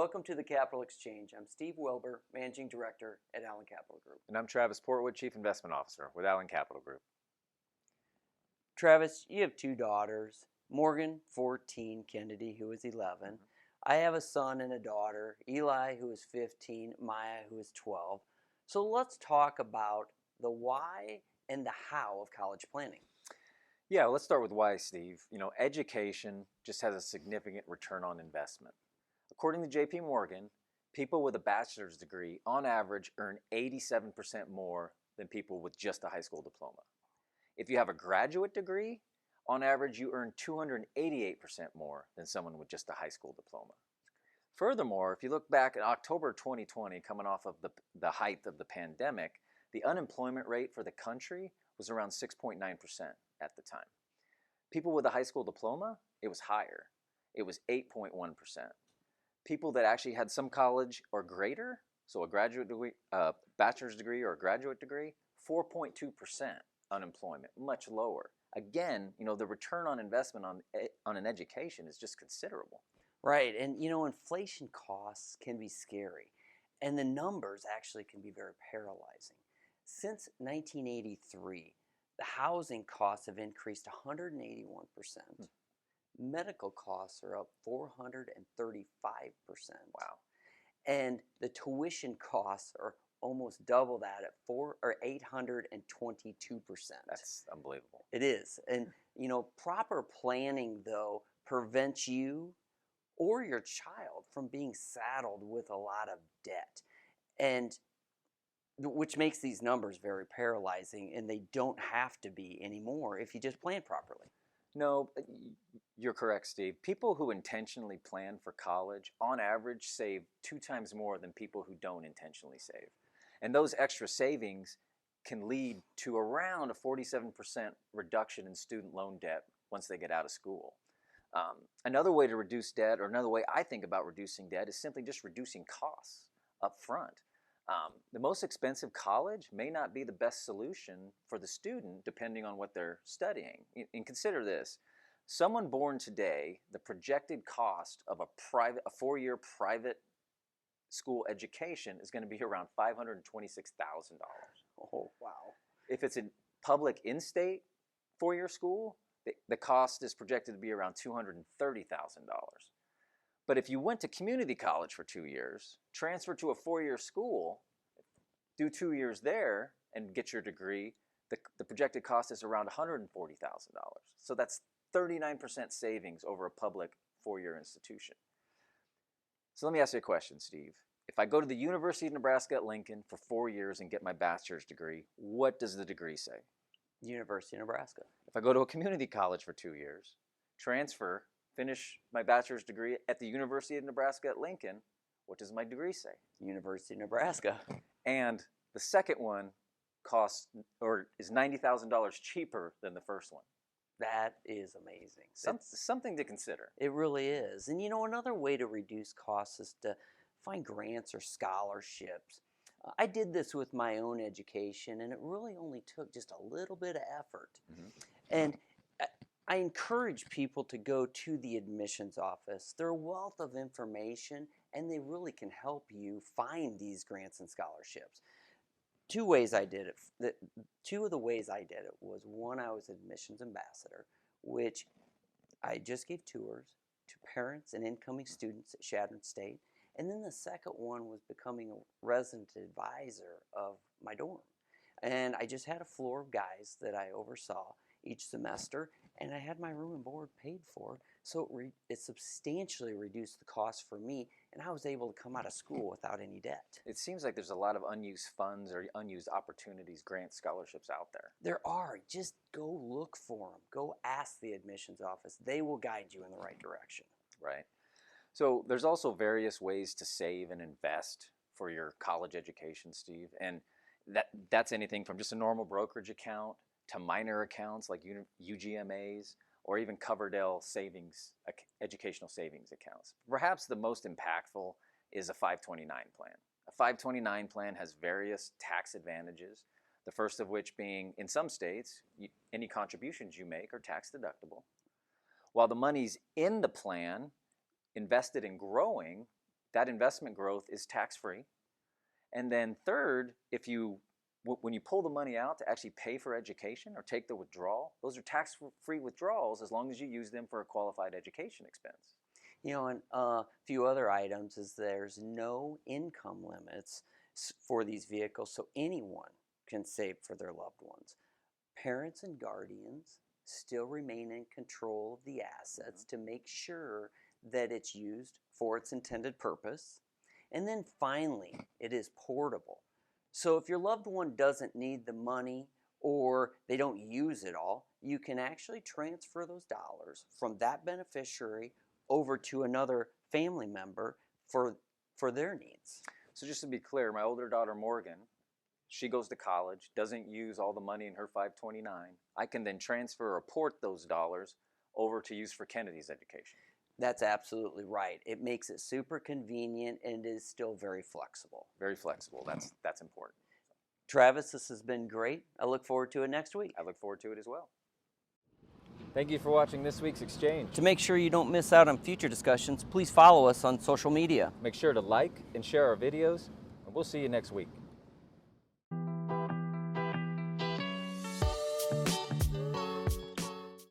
Welcome to the Capital Exchange. I'm Steve Wilbur, Managing Director at Allen Capital Group. And I'm Travis Portwood, Chief Investment Officer with Allen Capital Group. Travis, you have two daughters, Morgan, 14, Kennedy, who is 11. I have a son and a daughter, Eli, who is 15, Maya, who is 12. So let's talk about the why and the how of college planning. Yeah, let's start with why, Steve. Education just has a significant return on investment. According to JP Morgan, people with a bachelor's degree on average earn 87% more than people with just a high school diploma. If you have a graduate degree, on average you earn 288% more than someone with just a high school diploma. Furthermore, if you look back at October 2020, coming off of the height of the pandemic, the unemployment rate for the country was around 6.9% at the time. People with a high school diploma, it was higher. It was 8.1%. People that actually had some college or greater, so a graduate degree, bachelor's degree or a graduate degree, 4.2% unemployment, much lower. Again, the return on investment on an education is just considerable. Right, and inflation costs can be scary, and the numbers actually can be very paralyzing. Since 1983, the housing costs have increased 181%. Medical costs are up 435%. Wow. And the tuition costs are almost double that at 822%. That's unbelievable. It is. And proper planning though prevents you or your child from being saddled with a lot of debt. And which makes these numbers very paralyzing, and they don't have to be anymore if you just plan properly. No, you're correct, Steve. People who intentionally plan for college, on average, save 2 times more than people who don't intentionally save. And those extra savings can lead to around a 47% reduction in student loan debt once they get out of school. Another way to reduce debt, or another way I think about reducing debt, is simply just reducing costs up front. The most expensive college may not be the best solution for the student depending on what they're studying. And consider this. Someone born today, the projected cost of a 4-year private school education is going to be around $526,000. Oh, wow. If it's a public in-state 4-year school, the cost is projected to be around $230,000. But if you went to community college for 2 years, transfer to a 4-year school, do 2 years there, and get your degree, the projected cost is around $140,000. So that's 39% savings over a public 4-year institution. So let me ask you a question, Steve. If I go to the University of Nebraska at Lincoln for 4 years and get my bachelor's degree, what does the degree say? University of Nebraska. If I go to a community college for 2 years, transfer, finish my bachelor's degree at the University of Nebraska at Lincoln, what does my degree say? University of Nebraska. And the second one is $90,000 cheaper than the first one. That is amazing. Something to consider. It really is. And another way to reduce costs is to find grants or scholarships. I did this with my own education, and it really only took just a little bit of effort. And I encourage people to go to the admissions office. They're a wealth of information, and they really can help you find these grants and scholarships. Two of the ways I did it was, one, I was admissions ambassador, which I just gave tours to parents and incoming students at Chadron State. And then the second one was becoming a resident advisor of my dorm. And I just had a floor of guys that I oversaw each semester, and I had my room and board paid for. So it substantially reduced the cost for me, and I was able to come out of school without any debt. It seems like there's a lot of unused funds or unused opportunities, grants, scholarships out there. There are. Just go look for them. Go ask the admissions office. They will guide you in the right direction. Right. So there's also various ways to save and invest for your college education, Steve. And that's anything from just a normal brokerage account to minor accounts like UGMAs, or even Coverdell educational savings accounts. Perhaps the most impactful is a 529 plan. A 529 plan has various tax advantages, the first of which being, in some states, any contributions you make are tax deductible. While the money's in the plan, invested in growing, that investment growth is tax-free. And then third, when you pull the money out to actually pay for education or take the withdrawal, those are tax-free withdrawals as long as you use them for a qualified education expense. And a few other items is there's no income limits for these vehicles, so anyone can save for their loved ones. Parents and guardians still remain in control of the assets to make sure that it's used for its intended purpose. And then finally, it is portable. So if your loved one doesn't need the money or they don't use it all, you can actually transfer those dollars from that beneficiary over to another family member for their needs. So just to be clear, my older daughter Morgan, she goes to college, doesn't use all the money in her 529. I can then transfer or port those dollars over to use for Kennedy's education. That's absolutely right. It makes it super convenient and is still very flexible. Very flexible. That's important. Travis, this has been great. I look forward to it next week. I look forward to it as well. Thank you for watching this week's Exchange. To make sure you don't miss out on future discussions, please follow us on social media. Make sure to like and share our videos, and we'll see you next week.